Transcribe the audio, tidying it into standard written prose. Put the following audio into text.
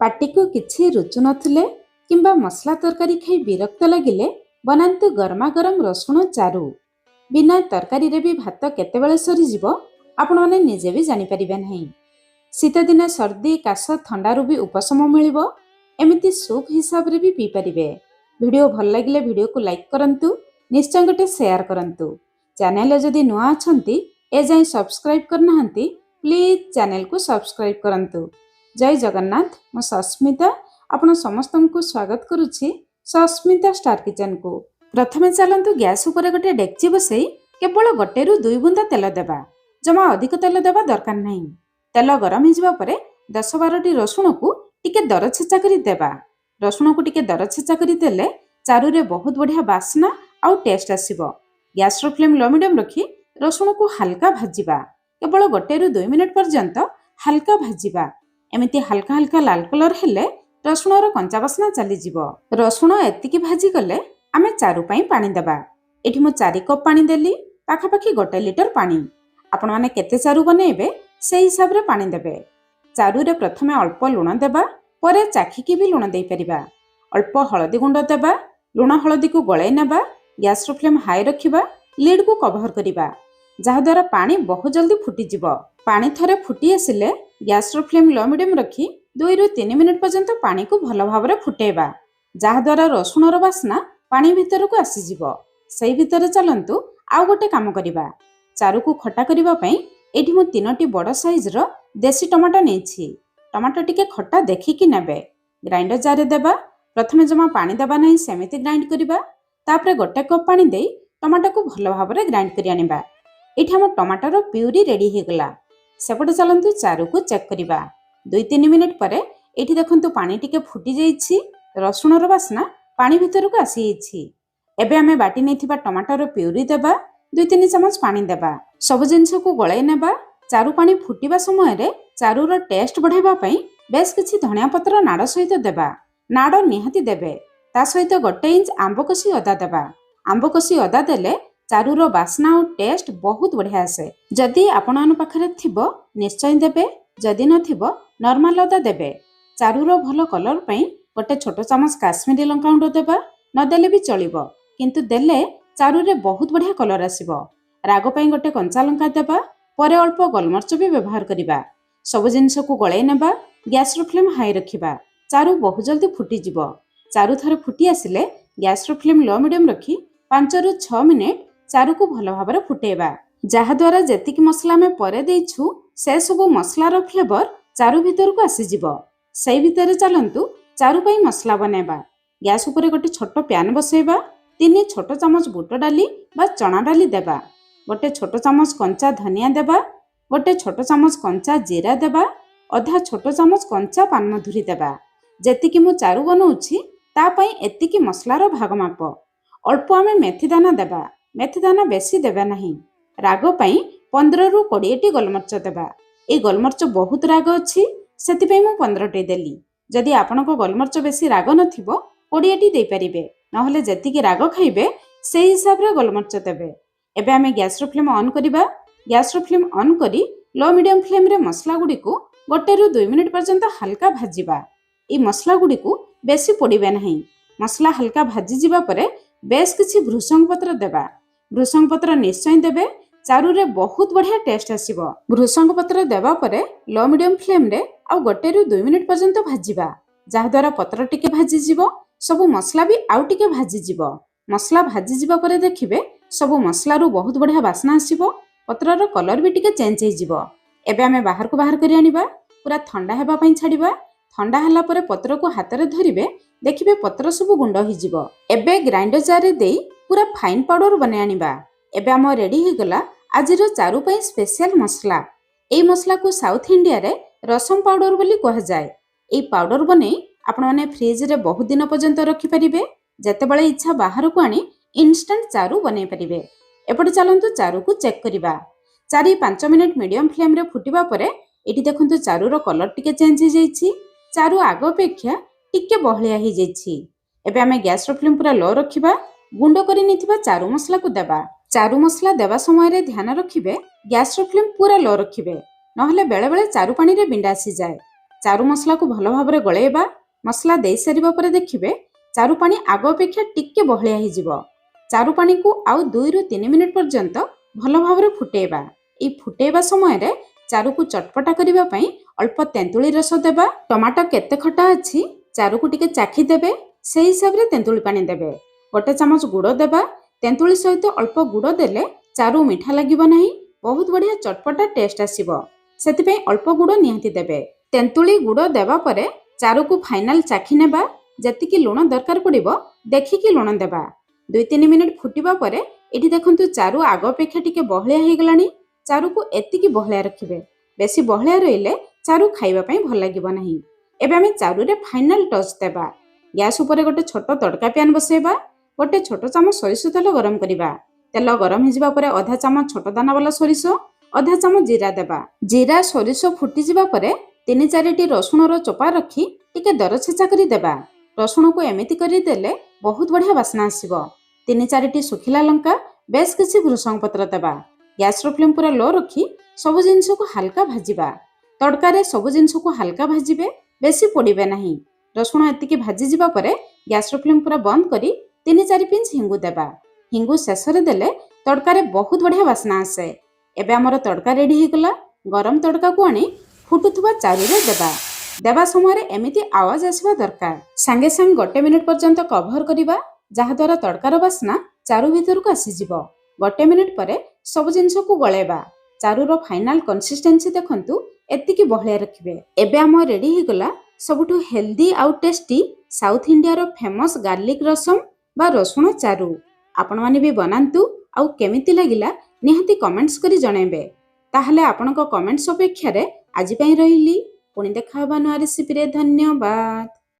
ପାଟିକୁ କିଛି ରୁଚୁ ନଥିଲେ କିମ୍ବା ମସଲା ତରକାରୀ ଖାଇ ବିରକ୍ତ ଲାଗିଲେ ବନାନ୍ତୁ ଗରମା ଗରମ ରସୁଣ ଚାରୁ। ବିନା ତରକାରୀରେ ବି ଭାତ କେତେବେଳେ ସରିଯିବ ଆପଣମାନେ ନିଜେ ବି ଜାଣିପାରିବେ ନାହିଁ। ଶୀତଦିନେ ସର୍ଦ୍ଦି କାଶ ଥଣ୍ଡାରୁ ବି ଉପଶମ ମିଳିବ। ଏମିତି ସୁପ୍ ହିସାବରେ ବି ପିଇପାରିବେ। ଭିଡ଼ିଓ ଭଲ ଲାଗିଲେ ଭିଡ଼ିଓକୁ ଲାଇକ୍ କରନ୍ତୁ, ନିଶ୍ଚୟ ଗୋଟେ ସେୟାର କରନ୍ତୁ। ଚ୍ୟାନେଲରେ ଯଦି ନୂଆ ଅଛନ୍ତି ଏଯାଏଁ ସବସ୍କ୍ରାଇବ୍ କରିନାହାନ୍ତି ପ୍ଲିଜ୍ ଚ୍ୟାନେଲକୁ ସବସ୍କ୍ରାଇବ୍ କରନ୍ତୁ। ଜୟ ଜଗନ୍ନାଥ। ମୁଁ ସସ୍ମିତା ଆପଣ ସମସ୍ତଙ୍କୁ ସ୍ୱାଗତ କରୁଛି ସସ୍ମିତା ଷ୍ଟାର କିଚେନକୁ। ପ୍ରଥମେ ଚାଲନ୍ତୁ ଗ୍ୟାସ୍ ଉପରେ ଗୋଟେ ଡେକ୍ଚି ବସାଇ କେବଳ 1ରୁ 2 ବୁନ୍ଦା ତେଲ ଦେବା। ଜମା ଅଧିକ ତେଲ ଦେବା ଦରକାର ନାହିଁ। ତେଲ ଗରମ ହୋଇଯିବା ପରେ 10-12ଟି ରସୁଣକୁ ଟିକେ ଦରଛେଚା କରି ଦେବା। ରସୁଣକୁ ଟିକେ ଦରଛେଚା କରି ଦେଲେ ଚାରୁରେ ବହୁତ ବଢ଼ିଆ ବାସ୍ନା ଆଉ ଟେଷ୍ଟ ଆସିବ। ଗ୍ୟାସ୍ର ଫ୍ଲେମ୍ ଲୋ ମିଡ଼ିୟମ୍ ରଖି ରସୁଣକୁ ହାଲକା ଭାଜିବା। କେବଳ 1ରୁ 2 ମିନିଟ୍ ପର୍ଯ୍ୟନ୍ତ ହାଲକା ଭାଜିବା। ଏମିତି ହାଲକା ହାଲକା ଲାଲ କଲର ହେଲେ ରସୁଣର କଞ୍ଚା ବାସ୍ନା ଚାଲିଯିବ। ରସୁଣ ଏତିକି ଭାଜିଗଲେ ଆମେ ଚାରୁ ପାଇଁ ପାଣି ଦେବା। ଏଠି ମୁଁ 4 କପ୍ ପାଣି ଦେଲି, ପାଖାପାଖି 1 ଲିଟର ପାଣି। ଆପଣମାନେ କେତେ ଚାରୁ ବନେଇବେ ସେଇ ହିସାବରେ ପାଣି ଦେବେ। ଚାରୁରେ ପ୍ରଥମେ ଅଳ୍ପ ଲୁଣ ଦେବା, ପରେ ଚାଖିକି ବି ଲୁଣ ଦେଇପାରିବା। ଅଳ୍ପ ହଳଦୀ ଗୁଣ୍ଡ ଦେବା। ଲୁଣ ହଳଦୀକୁ ଗୋଳାଇ ନେବା। ଗ୍ୟାସ୍ର ଫ୍ଲେମ୍ ହାଇ ରଖିବା, ଲିଡ୍କୁ କଭର କରିବା, ଯାହାଦ୍ୱାରା ପାଣି ବହୁତ ଜଲ୍ଦି ଫୁଟିଯିବ। ପାଣି ଥରେ ଫୁଟି ଆସିଲେ ଗ୍ୟାସ୍ର ଫ୍ଲେମ୍ ଲୋ ମିଡ଼ିୟମ୍ ରଖି 2ରୁ 3 ମିନିଟ୍ ପର୍ଯ୍ୟନ୍ତ ପାଣିକୁ ଭଲ ଭାବରେ ଫୁଟେଇବା, ଯାହାଦ୍ୱାରା ରସୁଣର ବାସ୍ନା ପାଣି ଭିତରକୁ ଆସିଯିବ। ସେଇ ଭିତରେ ଚାଲନ୍ତୁ ଆଉ ଗୋଟେ କାମ କରିବା। ଚାରୁକୁ ଖଟା କରିବା ପାଇଁ ଏଠି ମୁଁ 3ଟି ବଡ଼ ସାଇଜ୍ର ଦେଶୀ ଟମାଟୋ ନେଇଛି। ଟମାଟୋ ଟିକେ ଖଟା ଦେଖିକି ନେବେ। ଗ୍ରାଇଣ୍ଡର ଜାର୍ରେ ଦେବା। ପ୍ରଥମେ ଜମା ପାଣି ଦେବା ନାହିଁ, ସେମିତି ଗ୍ରାଇଣ୍ଡ କରିବା। ତାପରେ 1 କପ୍ ପାଣି ଦେଇ ଟମାଟୋକୁ ଭଲ ଭାବରେ ଗ୍ରାଇଣ୍ଡ କରି ଆଣିବା। ଏଠି ଆମ ଟମାଟୋର ପ୍ୟୁରି ରେଡ଼ି ହୋଇଗଲା। ସେପଟେ ଚାଲନ୍ତୁ ଚାରୁକୁ ଚେକ୍ କରିବା। 2-3 ମିନିଟ୍ ପରେ ଏଠି ଦେଖନ୍ତୁ ପାଣି ଟିକେ ଫୁଟି ଯାଇଛି। ରସୁଣର ବାସ୍ନା ପାଣି ଭିତରକୁ ଆସିଯାଇଛି। ଏବେ ଆମେ ବାଟି ନେଇଥିବା ଟମାଟୋର ପ୍ୟୁରି ଦେବା। 2-3 ଚାମଚ ପାଣି ଦେବା। ସବୁ ଜିନିଷକୁ ଗୋଳାଇ ନେବା। ଚାରୁ ପାଣି ଫୁଟିବା ସମୟରେ ଚାରୁର ଟେଷ୍ଟ ବଢ଼ାଇବା ପାଇଁ ବେଶ କିଛି ଧଣିଆ ପତ୍ର ନାଡ଼ ସହିତ ଦେବା। ନାଡ଼ ନିହାତି ଦେବେ। ତା ସହିତ 1 ଇଞ୍ଚ ଆମ୍ବ କଷି ଅଦା ଦେବା। ଆମ୍ବ କଷି ଅଦା ଦେଲେ ଚାରୁର ବାସ୍ନା ଆଉ ଟେଷ୍ଟ ବହୁତ ବଢ଼ିଆ ଆସେ। ଯଦି ଆପଣମାନଙ୍କ ପାଖରେ ଥିବ ନିଶ୍ଚୟ ଦେବେ, ଯଦି ନଥିବ ନର୍ମାଲ ଅଦା ଦେବେ। ଚାରୁର ଭଲ କଲର ପାଇଁ 1 ଛୋଟ ଚାମଚ କାଶ୍ମୀରୀ ଲଙ୍କା ଗୁଣ୍ଡ ଦେବା। ନଦେଲେ ବି ଚଳିବ, କିନ୍ତୁ ଦେଲେ ଚାରୁରେ ବହୁତ ବଢ଼ିଆ କଲର ଆସିବ। ରାଗ ପାଇଁ 1 କଞ୍ଚା ଲଙ୍କା ଦେବା। ପରେ ଅଳ୍ପ ଗୋଲମରିଚ ବି ବ୍ୟବହାର କରିବା। ସବୁ ଜିନିଷକୁ ଗୋଳାଇ ନେବା। ଗ୍ୟାସ୍ର ଫ୍ଲେମ୍ ହାଇ ରଖିବା। ଚାରୁ ବହୁତ ଜଲ୍ଦି ଫୁଟିଯିବ। ଚାରୁ ଥରେ ଫୁଟି ଆସିଲେ ଗ୍ୟାସ୍ର ଫ୍ଲେମ୍ ଲୋ ମିଡ଼ିୟମ୍ ରଖି 5ରୁ 6 ମିନିଟ୍ ଚାରୁକୁ ଭଲ ଭାବରେ ଫୁଟେଇବା, ଯାହାଦ୍ୱାରା ଯେତିକି ମସଲା ଆମେ ପରେ ଦେଇଛୁ ସେସବୁ ମସଲାର ଫ୍ଲେଭର ଚାରୁ ଭିତରକୁ ଆସିଯିବ। ସେଇ ଭିତରେ ଚାଲନ୍ତୁ ଚାରୁ ପାଇଁ ମସଲା ବନେଇବା। ଗ୍ୟାସ୍ ଉପରେ 1 ଛୋଟ ପ୍ୟାନ୍ ବସାଇବା। 3 ଛୋଟ ଚାମଚ ବୁଟ ଡାଲି ବା ଚଣା ଡାଲି ଦେବା। 1 ଛୋଟ ଚାମଚ କଞ୍ଚା ଧନିଆ ଦେବା। 1 ଛୋଟ ଚାମଚ କଞ୍ଚା ଜିରା ଦେବା। ଅଧା ଛୋଟ ଚାମଚ କଞ୍ଚା ପାନମଧୁରୀ ଦେବା। ଯେତିକି ମୁଁ ଚାରୁ ବନଉଛି ତା ପାଇଁ ଏତିକି ମସଲାର ଭାଗ ମାପ। ଅଳ୍ପ ଆମେ ମେଥି ଦାନା ଦେବା। ମେଥି ଦାନା ବେଶୀ ଦେବା ନାହିଁ। ରାଗ ପାଇଁ 15ରୁ 20ଟି ଗୋଲମରିଚ ଦେବା। এই ଗୋଲମରିଚ ବହୁତ ରାଗ ଅଛି, ସେଥିପାଇଁ ମୁଁ 15ଟି ଦେଲି। ଯଦି ଆପଣଙ୍କ ଗୋଲମରିଚ ବେଶୀ ରାଗ ନଥିବ 20ଟି ଦେଇପାରିବେ। ନହେଲେ ଯେତିକି ରାଗ ଖାଇବେ ସେଇ ହିସାବରେ ଗୋଲମରିଚ ଦେବେ। ଏବେ ଆମେ ଗ୍ୟାସ୍ର ଫ୍ଲେମ୍ ଅନ୍ କରିବା। ଗ୍ୟାସ୍ର ଫ୍ଲେମ୍ ଅନ୍ କରି ଲୋ ମିଡ଼ିୟମ୍ ଫ୍ଲେମ୍ରେ ମସଲା ଗୁଡ଼ିକୁ 1ରୁ 2 ମିନିଟ୍ ପର୍ଯ୍ୟନ୍ତ ହାଲକା ଭାଜିବା। এই ମସଲା ଗୁଡ଼ିକୁ ବେଶୀ ପୋଡ଼ିବେ ନାହିଁ। ମସଲା ହାଲକା ଭାଜିଯିବା ପରେ ବେଶ କିଛି ଭୃଷଙ୍ଗ ପତ୍ର ଦେବା। ଭୃଷଙ୍ଗ ପତ୍ର ନିଶ୍ଚୟ ଦେବେ, ଚାରୁରେ ବହୁତ ବଢ଼ିଆ ଟେଷ୍ଟ ଆସିବ। ଭୃଷଙ୍ଗ ପତ୍ର ଦେବା ପରେ ଲୋ ମିଡ଼ିୟମ୍ ଫ୍ଲେମ୍ରେ ଆଉ 1ରୁ 2 ମିନିଟ୍ ପର୍ଯ୍ୟନ୍ତ ଭାଜିବା, ଯାହାଦ୍ୱାରା ପତ୍ର ଟିକେ ଭାଜିଯିବ, ସବୁ ମସଲା ବି ଆଉ ଟିକେ ଭାଜିଯିବ। ମସଲା ଭାଜିଯିବା ପରେ ଦେଖିବେ ସବୁ ମସଲାରୁ ବହୁତ ବଢ଼ିଆ ବାସ୍ନା ଆସିବ। ପତ୍ରର କଲର ବି ଟିକେ ଚେଞ୍ଜ ହେଇଯିବ। ଏବେ ଆମେ ବାହାରକୁ ବାହାର କରି ଆଣିବା। ପୁରା ଥଣ୍ଡା ହେବା ପାଇଁ ଛାଡ଼ିବା। ଥଣ୍ଡା ହେଲା ପରେ ପତ୍ରକୁ ହାତରେ ଧରିବେ, ଦେଖିବେ ପତ୍ର ସବୁ ଗୁଣ୍ଡ ହେଇଯିବ। ଏବେ ଗ୍ରାଇଣ୍ଡର ଜାର୍ରେ ଦେଇ ପୁରା ଫାଇନ୍ ପାଉଡର ବନେଇ ଆଣିବା। ଏବେ ଆମ ରେଡ଼ି ହେଇଗଲା ଆଜିର ଚାରୁ ପାଇଁ ସ୍ପେଶିଆଲ ମସଲା। এই ମସଲାକୁ ସାଉଥ ଇଣ୍ଡିଆରେ ରସମ ପାଉଡର ବୋଲି କୁହାଯାଏ। এই ପାଉଡର ବନେଇ ଆପଣମାନେ ଫ୍ରିଜରେ ବହୁତ ଦିନ ପର୍ଯ୍ୟନ୍ତ ରଖିପାରିବେ। ଯେତେବେଳେ ଇଚ୍ଛା ବାହାରକୁ ଆଣି ଇନଷ୍ଟାଣ୍ଟ ଚାରୁ ବନେଇ ପାରିବେ। ଏପଟେ ଚାଲନ୍ତୁ ଚାରୁକୁ ଚେକ୍ କରିବା। 4-5 ମିନିଟ୍ ମିଡ଼ିୟମ୍ ଫ୍ଲେମ୍ରେ ଫୁଟିବା ପରେ ଏଠି ଦେଖନ୍ତୁ ଚାରୁର କଲର ଟିକେ ଚେଞ୍ଜ ହେଇଯାଇଛି। ଚାରୁ ଆଗ ଅପେକ୍ଷା ଟିକେ ବହଳିଆ ହେଇଯାଇଛି। ଏବେ ଆମେ ଗ୍ୟାସ୍ର ଫ୍ଲେମ୍ ପୁରା ଲୋ ରଖିବା। ଗୁଣ୍ଡ କରି ନେଇଥିବା ଚାରୁ ମସଲାକୁ ଦେବା। ଚାରୁ ମସଲା ଦେବା ସମୟରେ ଧ୍ୟାନ ରଖିବେ ଗ୍ୟାସ୍ର ଫ୍ଲେମ୍ ପୁରା ଲୋ ରଖିବେ, ନହେଲେ ବେଳେବେଳେ ଚାରୁ ପାଣିରେ ବିଣ୍ଡା ଆସିଯାଏ। ଚାରୁ ମସଲାକୁ ଭଲ ଭାବରେ ଗୋଳେଇବା। ମସଲା ଦେଇ ସାରିବା ପରେ ଦେଖିବେ ଚାରୁ ପାଣି ଆଗ ଅପେକ୍ଷା ଟିକେ ବହଳିଆ ହେଇଯିବ। ଚାରୁ ପାଣିକୁ ଆଉ 2ରୁ 3 ମିନିଟ୍ ପର୍ଯ୍ୟନ୍ତ ଭଲ ଭାବରେ ଫୁଟେଇବା। এই ଫୁଟେଇବା ସମୟରେ ଚାରୁକୁ ଚଟପଟା କରିବା ପାଇଁ ଅଳ୍ପ ତେନ୍ତୁଳି ରସ ଦେବା। ଟମାଟୋ କେତେ ଖଟା ଅଛି ଚାରୁକୁ ଟିକେ ଚାଖି ଦେବେ, ସେହି ହିସାବରେ ତେନ୍ତୁଳି ପାଣି ଦେବେ। 1 ଚାମଚ ଗୁଡ଼ ଦେବା। ତେନ୍ତୁଳି ସହିତ ଅଳ୍ପ ଗୁଡ଼ ଦେଲେ ଚାରୁ ମିଠା ଲାଗିବ ନାହିଁ, ବହୁତ ବଢ଼ିଆ ଚଟପଟା ଟେଷ୍ଟ ଆସିବ। ସେଥିପାଇଁ ଅଳ୍ପ ଗୁଡ଼ ନିହାତି ଦେବେ। ତେନ୍ତୁଳି ଗୁଡ଼ ଦେବା ପରେ ଚାରୁକୁ ଫାଇନାଲ ଚାଖି ନେବା। ଯେତିକି ଲୁଣ ଦରକାର ପଡ଼ିବ ଦେଖିକି ଲୁଣ ଦେବା। 2-3 ମିନିଟ୍ ଫୁଟିବା ପରେ ଏଠି ଦେଖନ୍ତୁ ଚାରୁ ଆଗ ଅପେକ୍ଷା ଟିକେ ବହଳିଆ ହେଇଗଲାଣି। ଚାରୁକୁ ଏତିକି ବହଳିଆ ରଖିବେ, ବେଶୀ ବହଳିଆ ରହିଲେ ଚାରୁ ଖାଇବା ପାଇଁ ଭଲ ଲାଗିବ ନାହିଁ। ଏବେ ଆମେ ଚାରୁରେ ଫାଇନାଲ ଟଚ୍ ଦେବା। ଗ୍ୟାସ୍ ଉପରେ ଗୋଟେ ଛୋଟ ତଡ଼କା ପ୍ୟାନ୍ ବସାଇବା। 1 ଛୋଟ ଚାମଚ ସୋରିଷ ତେଲ ଗରମ କରିବା। ତେଲ ଗରମ ହେଇଯିବା ପରେ 1/2 ଚାମଚ ଛୋଟ ଦାନା ବାଲା ସୋରିଷ, 1/2 ଚାମଚ ଜିରା ଦେବା। ଜିରା ସୋରିଷ ଫୁଟିଯିବା ପରେ 3-4ଟି ରସୁଣର ଚୋପା ରଖି ଟିକେ ଦରଛେଚା କରି ଦେବା। ରସୁଣକୁ ଏମିତି କରି ଦେଲେ ବହୁତ ବଢ଼ିଆ ବାସ୍ନା ଆସିବ। 3-4ଟି ଶୁଖିଲା ଲଙ୍କା, ବେଶ କିଛି ଭୃଷଙ୍ଗ ପତ୍ର ଦେବା। ଗ୍ୟାସ୍ର ଫ୍ଲେମ୍ ପୁରା ଲୋ ରଖି ସବୁ ଜିନିଷକୁ ହାଲକା ଭାଜିବା। ତଡ଼କାରେ ସବୁ ଜିନିଷକୁ ହାଲକା ଭାଜିବେ, ବେଶୀ ପୋଡ଼ିବେ ନାହିଁ। ରସୁଣ ଏତିକି ଭାଜିଯିବା ପରେ ଗ୍ୟାସ୍ର ଫ୍ଲେମ୍ ପୁରା ବନ୍ଦ କରି 3-4 ପିଞ୍ଚ ହିଙ୍ଗୁ ଦେବା। ହିଙ୍ଗୁ ଶେଷରେ ଦେଲେ ତଡ଼କାରେ ବହୁତ ବଢ଼ିଆ ବାସ୍ନା ଆସେ। ଏବେ ଆମର ତଡ଼କା ରେଡ଼ି ହେଇଗଲା। ଗରମ ତଡ଼କାକୁ ଆଣି ଫୁଟୁଥିବା ଚାରୁରେ ଦେବା ସମୟରେ ଏମିତି ଆୱାଜ ଆସିବା ଦରକାର। ସାଙ୍ଗେ ସାଙ୍ଗେ 1 ମିନିଟ୍ ପର୍ଯ୍ୟନ୍ତ କଭର କରିବା, ଯାହାଦ୍ୱାରା ତଡ଼କାର ବାସ୍ନା ଚାରୁ ଭିତରକୁ ଆସିଯିବ। 1 ମିନିଟ୍ ପରେ ସବୁ ଜିନିଷକୁ ଗଳେଇବା। ଚାରୁର ଫାଇନାଲ କନସିଷ୍ଟେନ୍ସି ଦେଖନ୍ତୁ, ଏତିକି ବହଳିଆ ରଖିବେ। ଏବେ ଆମ ରେଡ଼ି ହେଇଗଲା ସବୁଠୁ ହେଲ୍ଦି ଆଉ ଟେଷ୍ଟି ସାଉଥ ଇଣ୍ଡିଆର ଫେମସ୍ ଗାର୍ଲିକ ରସମ ବା ରସୁଣ ଚାରୁ। ଆପଣମାନେ ବି ବନାନ୍ତୁ, ଆଉ କେମିତି ଲାଗିଲା ନିହାତି କମେଣ୍ଟସ୍ କରି ଜଣାଇବେ। ତାହେଲେ ଆପଣଙ୍କ କମେଣ୍ଟସ୍ ଅପେକ୍ଷାରେ ଆଜି ପାଇଁ ରହିଲି। ପୁଣି ଦେଖା ହେବା ନୂଆ ରେସିପିରେ। ଧନ୍ୟବାଦ।